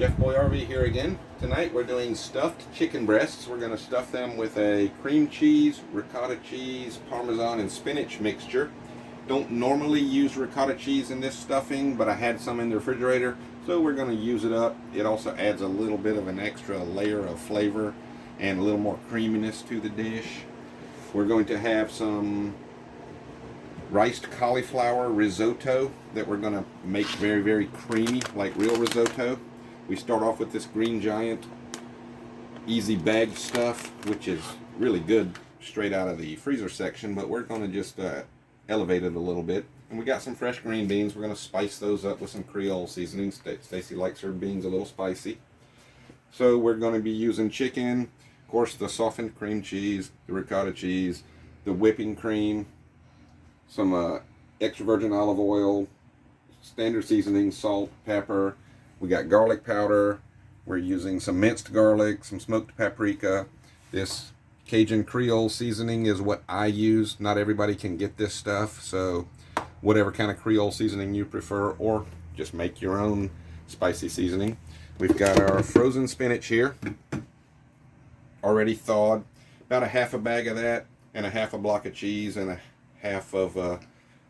chefboyrv here again. Tonight we're doing stuffed chicken breasts. We're going to stuff them with a cream cheese, ricotta cheese, parmesan, and spinach mixture. Don't normally use ricotta cheese in this stuffing, but I had some in the refrigerator, so we're going to use it up. It also adds a little bit of an extra layer of flavor and a little more creaminess to the dish. We're going to have some riced cauliflower risotto that we're going to make very, very creamy, like real risotto. We start off with this Green Giant easy bagged stuff, which is really good straight out of the freezer section, but we're going to just elevate it a little bit. And we got some fresh green beans. We're going to spice those up with some Creole seasoning. Stacy likes her beans a little spicy. So we're going to be using chicken, of course the softened cream cheese, the ricotta cheese, the whipping cream, some extra virgin olive oil, standard seasoning, salt, pepper. We got garlic powder. We're using some minced garlic, some smoked paprika. This Cajun Creole seasoning is what I use. Not everybody can get this stuff, so whatever kind of Creole seasoning you prefer, or just make your own spicy seasoning. We've got our frozen spinach here, already thawed. About a half a bag of that, and a half a block of cheese, and a half of a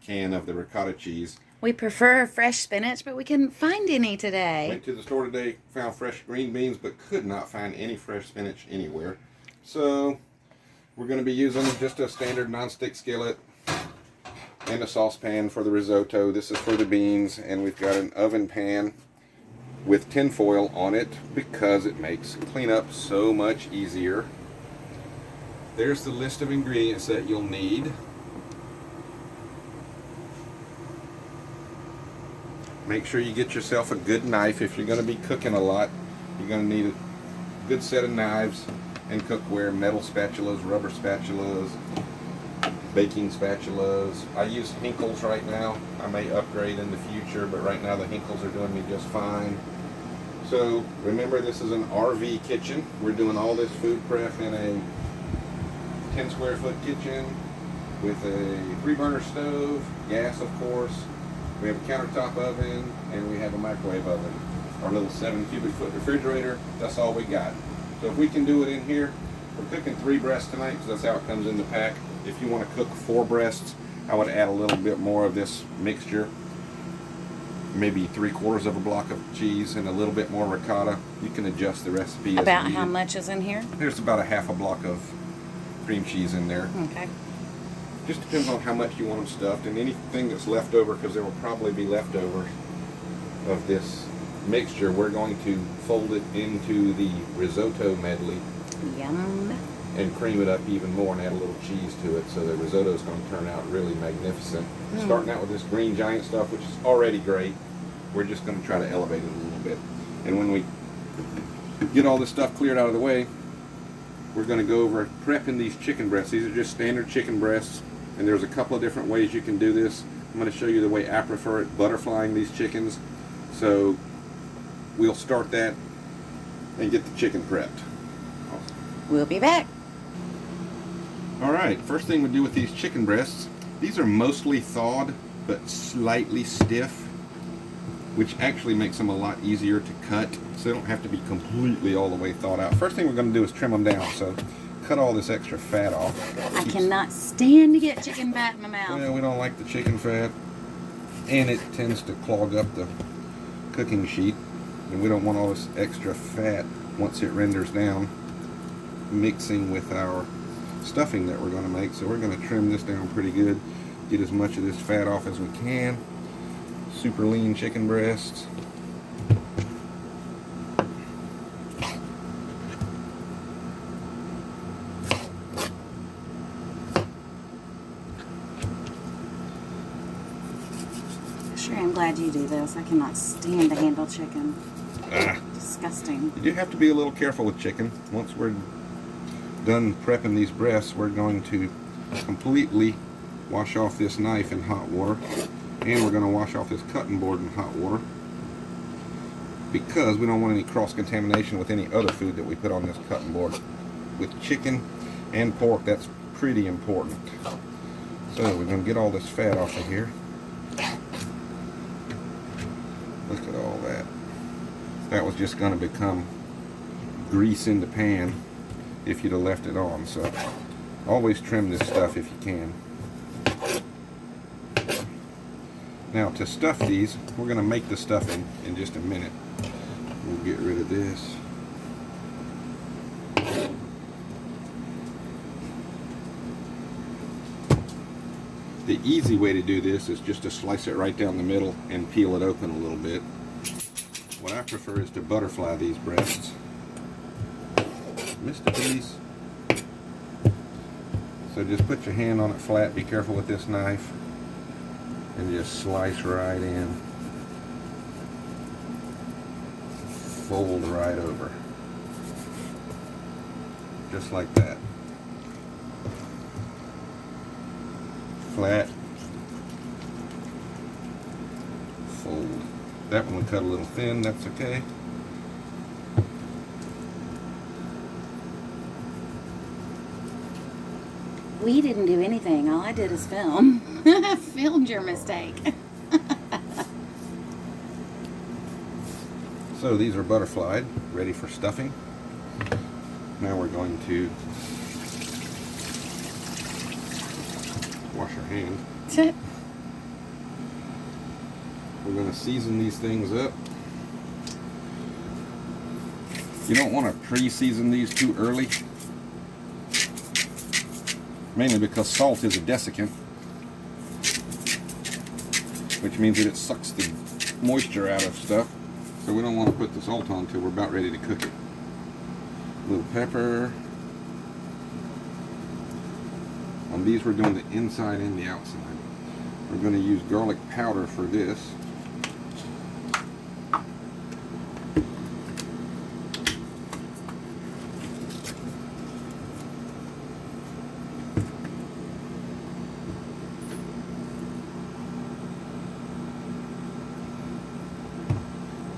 can of the ricotta cheese. We prefer fresh spinach, but we couldn't find any today. Went to the store today, found fresh green beans, but could not find any fresh spinach anywhere. So we're going to be using just a standard nonstick skillet and a saucepan for the risotto. This is for the beans, and we've got an oven pan with tin foil on it because it makes cleanup so much easier. There's the list of ingredients that you'll need. Make sure you get yourself a good knife. If you're going to be cooking a lot, you're going to need a good set of knives and cookware, metal spatulas, rubber spatulas, baking spatulas. I use Hinkles right now. I may upgrade in the future, but right now the Hinkles are doing me just fine. So remember, this is an RV kitchen. We're doing all this food prep in a 10 square foot kitchen with a 3-burner stove, gas of course. We have a countertop oven, and we have a microwave oven. Our little 7 cubic foot refrigerator, that's all we got. So if we can do it in here, we're cooking 3 breasts tonight because that's how it comes in the pack. If you want to cook 4 breasts, I would add a little bit more of this mixture. Maybe 3/4 of a block of cheese and a little bit more ricotta. You can adjust the recipe as About needed. how much is in here? There's about a half a block of cream cheese in there. Okay. Just depends on how much you want them stuffed, and anything that's left over, because there will probably be leftovers of this mixture, we're going to fold it into the risotto medley. Yum. And cream it up even more and add a little cheese to it, so the risotto is going to turn out really magnificent. Starting out with this Green Giant stuff, which is already great, we're just going to try to elevate it a little bit. And when we get all this stuff cleared out of the way, we're going to go over prepping these chicken breasts. These are just standard chicken breasts, and there's a couple of different ways you can do this. I'm going to show you the way I prefer it, butterflying these chickens. So we'll start that and get the chicken prepped. We'll be back. Alright, first thing we do with these chicken breasts, these are mostly thawed but slightly stiff, which actually makes them a lot easier to cut, so they don't have to be completely all the way thawed out. First thing we're going to do is trim them down, so cut all this extra fat off. I cannot stand to get chicken fat in my mouth. Well, we don't like the chicken fat, and it tends to clog up the cooking sheet, and we don't want all this extra fat once it renders down mixing with our stuffing that we're going to make. So we're going to trim this down pretty good, get as much of this fat off as we can. Super lean chicken breasts. Sure, I'm glad you do this. I cannot stand to handle chicken. Disgusting. You do have to be a little careful with chicken. Once we're done prepping these breasts, we're going to completely wash off this knife in hot water, and we're going to wash off this cutting board in hot water, because we don't want any cross-contamination with any other food that we put on this cutting board. With chicken and pork, that's pretty important. So we're going to get all this fat off of here. Look at all that. that was just going to become grease in the pan if you'd have left it on. So always trim this stuff if you can. Now to stuff these, we're going to make the stuffing in just a minute. We'll get rid of this. The easy way to do this is just to slice it right down the middle and peel it open a little bit. What I prefer is to butterfly these breasts. Missed a piece. So just put your hand on it flat, be careful with this knife, and just slice right in. Fold right over. Just like that. Flat. Fold. That one we cut a little thin, that's okay. We didn't do anything. All I did is film. I filmed your mistake. So these are butterflied, ready for stuffing. Now we're going to wash our hand. We're going to season these things up. You don't want to pre-season these too early, mainly because salt is a desiccant, which means that it sucks the moisture out of stuff. So we don't want to put the salt on until we're about ready to cook it. A little pepper. On these we're doing the inside and the outside. We're going to use garlic powder for this.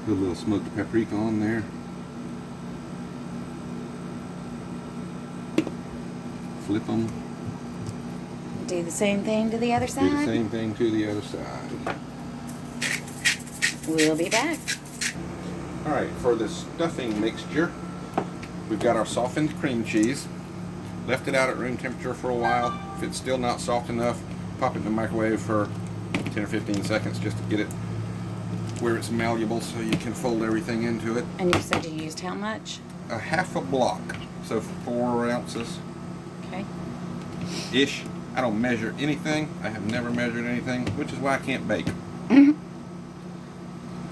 Put a little smoked paprika on there. Flip them. Do the same thing to the other side. Do the same thing to the other side. We'll be back. Alright, for the stuffing mixture, we've got our softened cream cheese. Left it out at room temperature for a while. If it's still not soft enough, pop it in the microwave for 10 or 15 seconds just to get it where it's malleable so you can fold everything into it. And you said you used how much? A half a block, so 4 ounces. Okay. Ish. I don't measure anything. I have never measured anything, which is why I can't bake.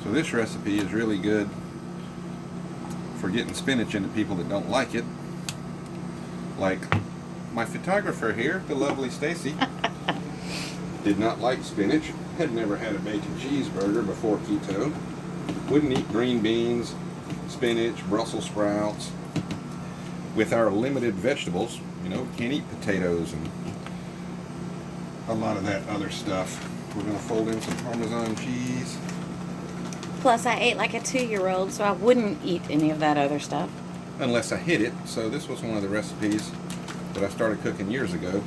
So this recipe is really good for getting spinach into people that don't like it. Like my photographer here, the lovely Stacy, did not like spinach, had never had a bacon cheeseburger before keto, wouldn't eat green beans, spinach, Brussels sprouts. With our limited vegetables, you know, can't eat potatoes and a lot of that other stuff. We're going to fold in some Parmesan cheese. Plus, I ate like a 2-year-old, so I wouldn't eat any of that other stuff. Unless I hid it. So this was one of the recipes that I started cooking years ago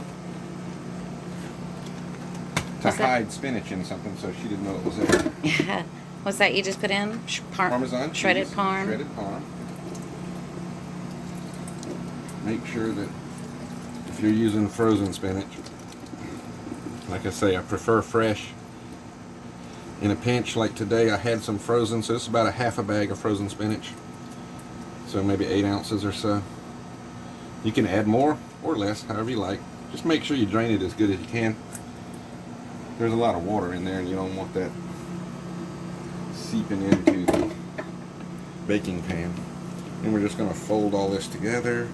to hide spinach in something so she didn't know it was there. Yeah. What's that you just put in? Parmesan cheese. Shredded parm. Shredded parm. Make sure that if you're using frozen spinach, like I say, I prefer fresh. In a pinch like today, I had some frozen, so it's about a half a bag of frozen spinach. So maybe 8 ounces or so. You can add more or less, however you like. Just make sure you drain it as good as you can. There's a lot of water in there and you don't want that seeping into the baking pan. And we're just going to fold all this together.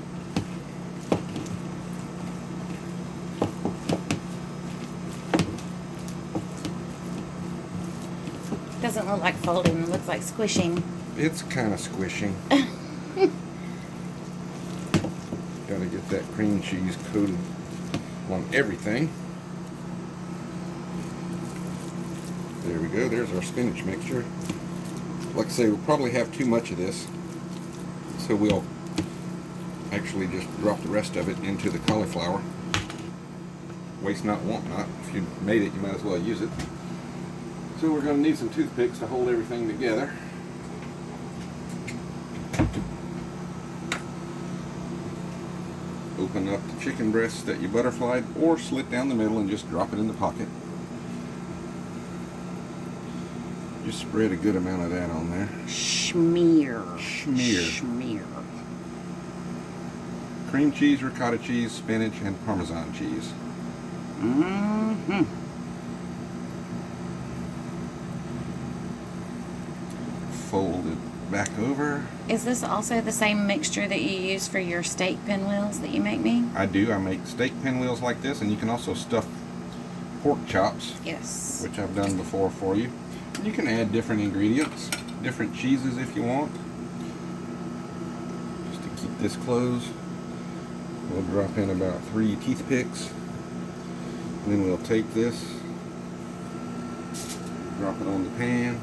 Doesn't look like folding, it looks like squishing. It's kind of squishing. Gotta get that cream cheese coated on everything. There we go, there's our spinach mixture. Like I say, we'll probably have too much of this, so we'll actually just drop the rest of it into the cauliflower. Waste not, want not. If you made it, you might as well use it. So we're going to need some toothpicks to hold everything together. open up the chicken breast that you butterflied or slit down the middle and just drop it in the pocket. Just spread a good amount of that on there. Schmear. Schmear. Schmear. Cream cheese, ricotta cheese, spinach, and Parmesan cheese. Mm-hmm. Fold it back over. Is this also the same mixture that you use for your steak pinwheels that you make me? I do. I make steak pinwheels like this, and you can also stuff pork chops. Yes. Which I've done before for you. You can add different ingredients, different cheeses if you want. Just to keep this closed, we'll drop in about 3 toothpicks. And then we'll take this, drop it on the pan.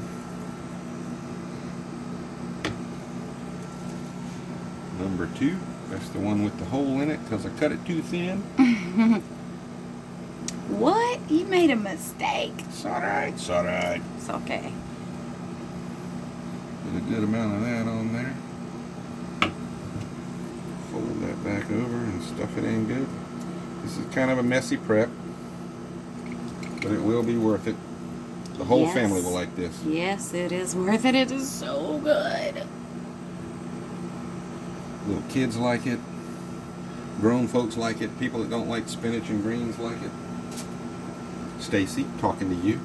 Number 2, that's the one with the hole in it because I cut it too thin. What? You made a mistake. It's alright, it's alright. It's okay. Put a good amount of that on there. Fold that back over and stuff it in good. This is kind of a messy prep, but it will be worth it. The whole Yes. family will like this. Yes, it is worth it. It is so good. Little kids like it. Grown folks like it. People that don't like spinach and greens like it. Stacy, talking to you.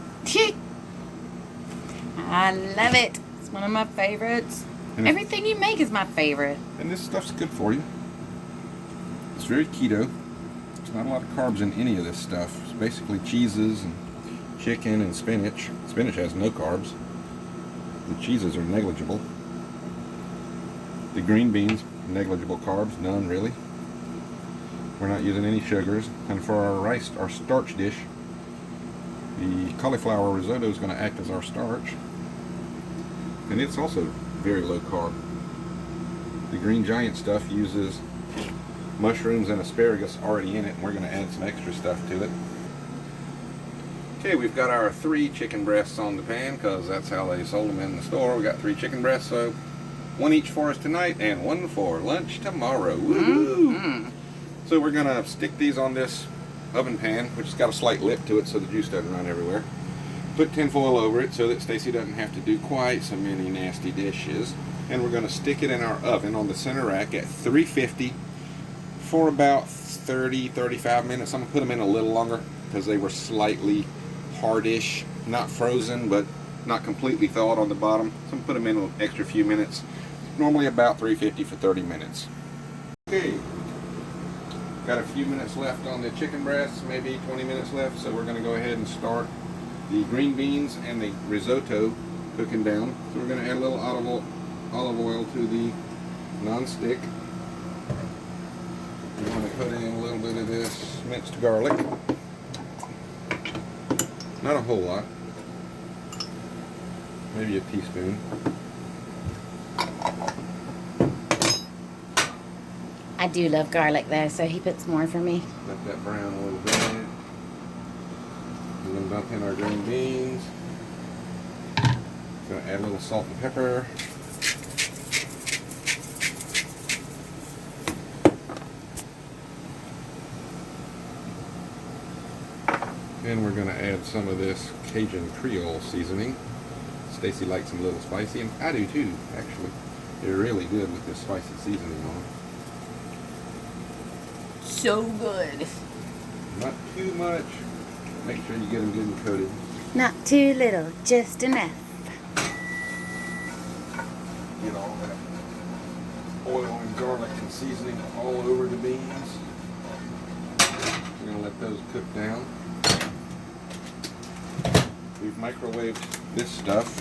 I love it. It's one of my favorites. And Everything you make is my favorite. And this stuff's good for you. It's very keto. There's not a lot of carbs in any of this stuff. It's basically cheeses and chicken and spinach. Spinach has no carbs. The cheeses are negligible. The green beans, negligible carbs, none really. We're not using any sugars. And for our rice, our starch dish, the cauliflower risotto is going to act as our starch. And it's also very low carb. The Green Giant stuff uses mushrooms and asparagus already in it, and we're going to add some extra stuff to it. Okay, we've got our 3 chicken breasts on the pan because that's how they sold them in the store. We got 3 chicken breasts, so 1 each for us tonight and 1 for lunch tomorrow. Woo-hoo! Mm-hmm. So we're going to stick these on this oven pan, which has got a slight lip to it so the juice doesn't run everywhere. Put tinfoil over it so that Stacy doesn't have to do quite so many nasty dishes. And we're going to stick it in our oven on the center rack at 350 for about 30-35 minutes. I'm going to put them in a little longer because they were slightly hardish, not frozen, but not completely thawed on the bottom. So I'm going to put them in an extra few minutes. Normally about 350 for 30 minutes. Okay. Got a few minutes left on the chicken breasts, maybe 20 minutes left, so we're going to go ahead and start the green beans and the risotto cooking down. So we're going to add a little olive oil to the non-stick. We're going to put in a little bit of this minced garlic. Not a whole lot. Maybe a teaspoon. I do love garlic though, so he puts more for me. Let that brown a little bit. And then dump in our green beans. Gonna add a little salt and pepper. And we're gonna add some of this Cajun Creole seasoning. Stacy likes them a little spicy, and I do too, actually. They're really good with this spicy seasoning on them. So good. Not too much. Make sure you get them good and coated. Not too little, just enough. Get all that oil and garlic and seasoning all over the beans. We're going to let those cook down. We've microwaved this stuff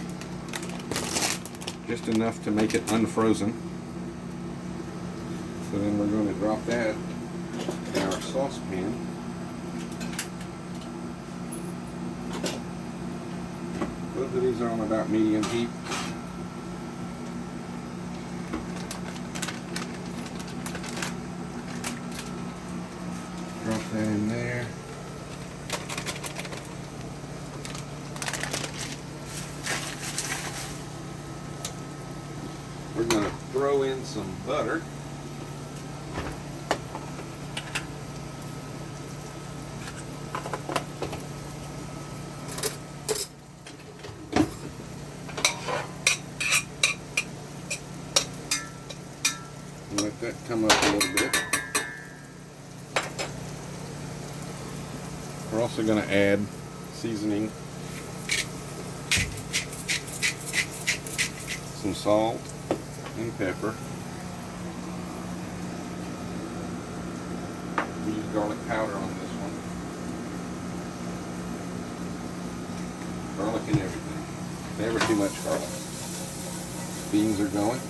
just enough to make it unfrozen. So then we're going to drop that in our saucepan. Both of these are on about medium heat. Drop that in there. We're going to throw in some butter. And let that come up a little bit. We're also going to add seasoning, some salt and pepper. We use garlic powder on this one. Garlic and everything. Never too much garlic. Beans are going.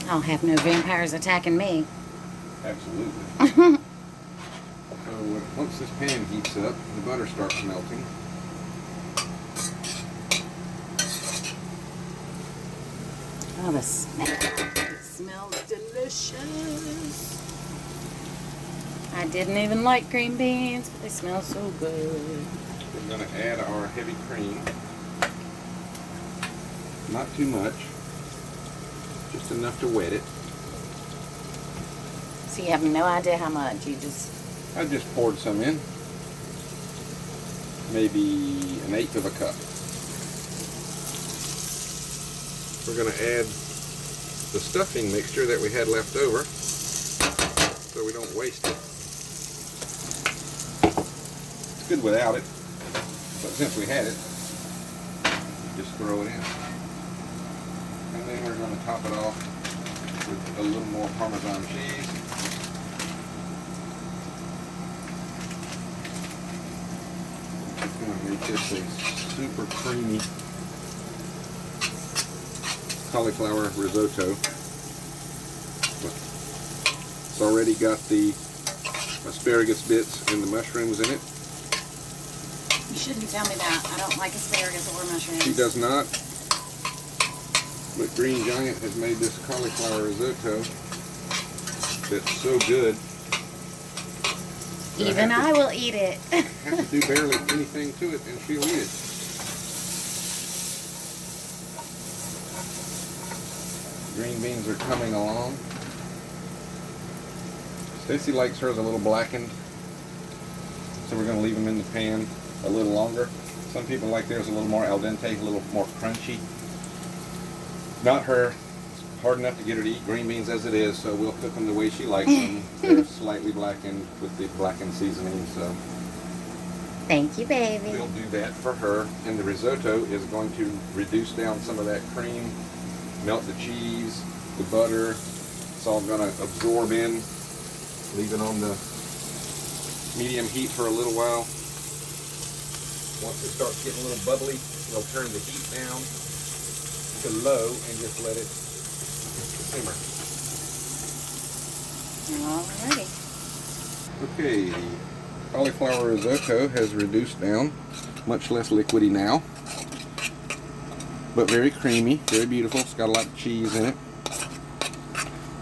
I'll have no vampires attacking me. Absolutely. So once this pan heats up, the butter starts melting. Oh, the smell. It smells delicious. I didn't even like green beans, but they smell so good. We're going to add our heavy cream. Not too much. Just enough to wet it. So you have no idea how much. You just... I just poured some in. Maybe 1/8 of a cup. We're going to add the stuffing mixture that we had left over so we don't waste it. It's good without it, but since we had it, just throw it in. And then we're going to top it off with a little more Parmesan cheese. It's going to make this a super creamy cauliflower risotto. It's already got the asparagus bits and the mushrooms in it. You shouldn't tell me that. I don't like asparagus or mushrooms. She does not. But Green Giant has made this cauliflower risotto that's so good. Even I will eat it. I have to do barely anything to it and she'll eat it. Green beans are coming along. Stacy likes hers a little blackened, so we're going to leave them in the pan a little longer. Some people like theirs a little more al dente, a little more crunchy. Not her. It's hard enough to get her to eat green beans as it is, so we'll cook them the way she likes them. They're slightly blackened with the blackened seasoning, so Thank you, baby. we'll do that for her. And the risotto is going to reduce down some of that cream, melt the cheese, the butter. It's all going to absorb in. Leave it on the medium heat for a little while. Once it starts getting a little bubbly, we'll turn the heat down to low and just let it simmer. Alrighty. Okay, the cauliflower risotto has reduced down, much less liquidy now, but very creamy, very beautiful. It's got a lot of cheese in it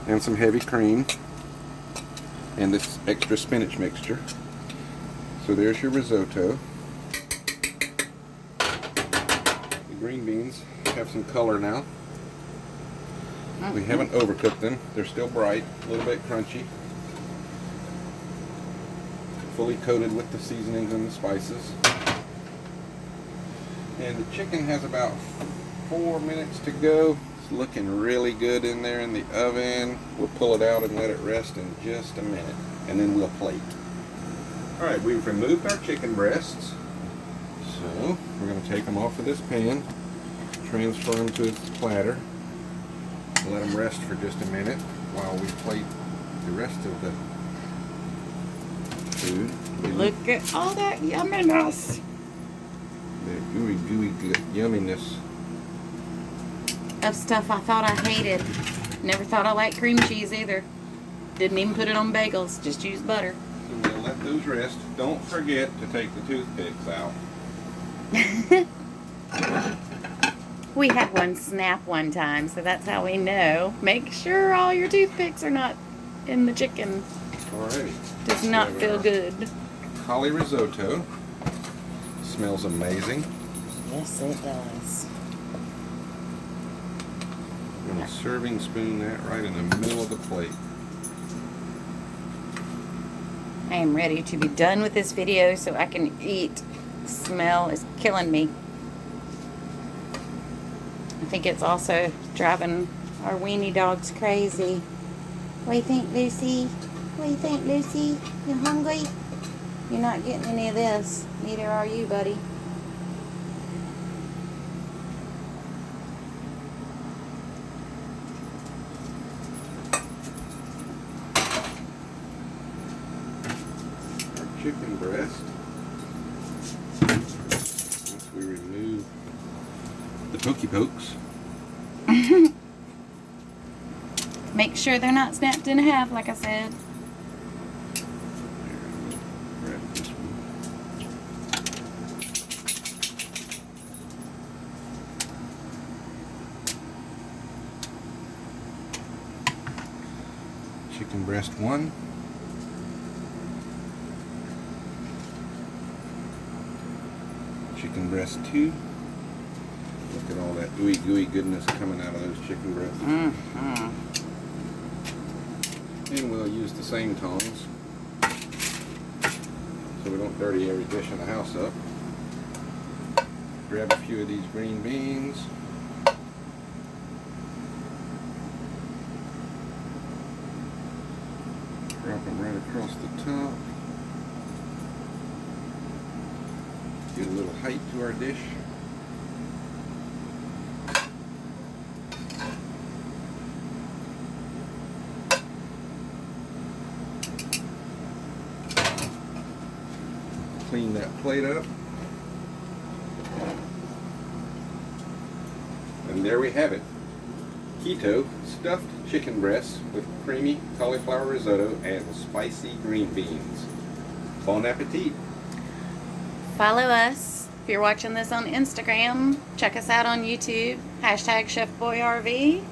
and some heavy cream and this extra spinach mixture. So there's your risotto. The green beans have some color now. We haven't overcooked them. They're still bright, a little bit crunchy. Fully coated with the seasonings and the spices. And the chicken has about 4 minutes to go. It's looking really good in there in the oven. We'll pull it out and let it rest in just a minute, and then we'll plate. Alright, we've removed our chicken breasts. So we're going to take them off of this pan, transfer them to its platter, let them rest for just a minute while we plate the rest of the food. Look at all that yumminess. The gooey yumminess. Of stuff I thought I hated. Never thought I liked cream cheese either. Didn't even put it on bagels. Just use butter. So we'll let those rest. Don't forget to take the toothpicks out. We had one snap one time, so that's how we know. Make sure all your toothpicks are not in the chicken. Alrighty. Does not So feel our good. Cauli risotto. Smells amazing. Yes, it does. I'm going to serving spoon that right in the middle of the plate. I am ready to be done with this video so I can eat. The smell is killing me. I think it's also driving Our weenie dog's crazy. What do you think, Lucy? What do you think, Lucy? You hungry? You're not getting any of this. Neither are you, buddy. Our chicken breast. Once we remove the pokey pokes. Make sure they're not snapped in half, like I said. Grab this one. Chicken breast 1. Chicken breast 2. Look at all that ooey gooey goodness coming out of those chicken breasts. Mm-hmm. And we'll use the same tongs so we don't dirty every dish in the house up. Grab a few of these green beans. Drop them right across the top. Give a little height to our dish. Clean that plate up. And there we have it. Keto stuffed chicken breasts with creamy cauliflower risotto and spicy green beans. Bon appetit. Follow us. If you're watching this on Instagram, check us out on YouTube. Hashtag chefboyrv.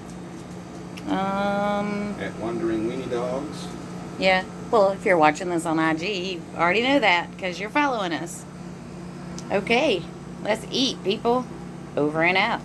At Wandering Weenie Dogs. Yeah. Well, if you're watching this on IG, you already know that because you're following us. Okay. Let's eat, people. Over and out.